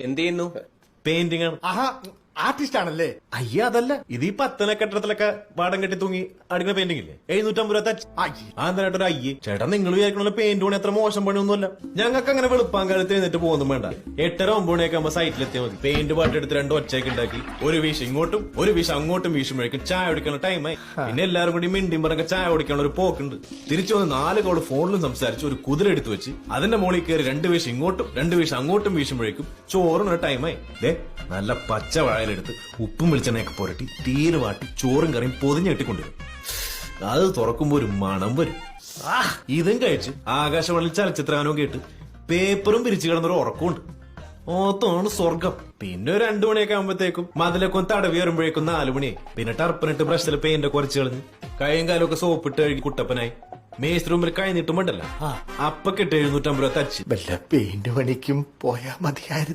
എന്ത് ചെയ്യുന്നു? പെയിന്റിംഗ് ആണ്. ആഹാ, ആർട്ടിസ്റ്റ് ആണല്ലേ? അയ്യ അതല്ല, ഇത് ഈ പത്തന കെട്ടിടത്തിലൊക്കെ പാടം കെട്ടി തൂങ്ങി അടിക്കുന്ന പെയിന്റിംഗ് ഇല്ലേ, 750 രൂപ തച്ച്. ഒരു അയ്യേ ചേട്ടാ, നിങ്ങൾ വിചാരിക്കണ പെയിന്റ് പണി അത്ര മോശം പണിയൊന്നുമല്ല. ഞങ്ങൾക്ക് അങ്ങനെ വെളുപ്പാൻ കാലത്ത് എഴുന്നിട്ട് പോകുന്നു വേണ്ട. 8:30 9 മണിയൊക്കെ ആകുമ്പോ സൈറ്റിലെത്തിയാൽ മതി. പെയിന്റ് പാട്ടെടുത്ത് 2 ഒച്ചയൊക്കെ ഉണ്ടാക്കി ഒരു വീശ് ഇങ്ങോട്ടും ഒരു വീശ് അങ്ങോട്ടും വീശുമ്പോഴേക്കും ചായ കുടിക്കാനുള്ള ടൈമായി. പിന്നെ എല്ലാവരും കൂടി മിണ്ടിയും പറഞ്ഞ ചായ കുടിക്കാനുള്ള ഒരു പോക്കുണ്ട്. തിരിച്ചു വന്ന് 4 കോള് ഫോണിലും സംസാരിച്ച് ഒരു കുതിര എടുത്തു വെച്ച് അതിന്റെ മുകളിൽ കയറി 2 വീശ് ഇങ്ങോട്ടും 2 വീശ് അങ്ങോട്ടും വീശുമ്പോഴേക്കും ചോറിനൊരു ടൈമായി. നല്ല പച്ച വാഴയിലെടുത്ത് ഉപ്പും വെളിച്ചെണ്ണയൊക്കെ പുരട്ടി തീരെ വാട്ടി ചോറും കറിയും പൊതിഞ്ഞെട്ടിക്കൊണ്ടുവരും. അത് തുറക്കുമ്പോ ഒരു മണം വരും. ഇതും കഴിച്ച് ആകാശവാണിയിൽ ചലച്ചിത്രഗാനവും കേട്ട് പേപ്പറും പിരിച്ചു കിടന്നൊരു ഉറക്കമുണ്ട്. ഓത്താണ് സ്വർഗം. പിന്നെ ഒരു 2 മണിയൊക്കെ ആകുമ്പോഴത്തേക്കും മതിലൊക്കെ തടവി വരുമ്പോഴേക്കും 4 മണിയായി. പിന്നെ ടർപ്പനിട്ട് ബ്രഷിൽ പെയിന്റ് കുറച്ച് കളഞ്ഞ് കൈയും കാലും ഒക്കെ സോപ്പിട്ട് കഴുകി കുട്ടപ്പനായി. മേസ്ത്രി റൂമിൽ കൈ നീട്ടുമ്പോണ്ടല്ല അപ്പൊ കിട്ടി 750 രൂപ തച്ച്. വല്ല പെയിന്റ് പണിക്കും പോയാ മതിയായിരുന്നു.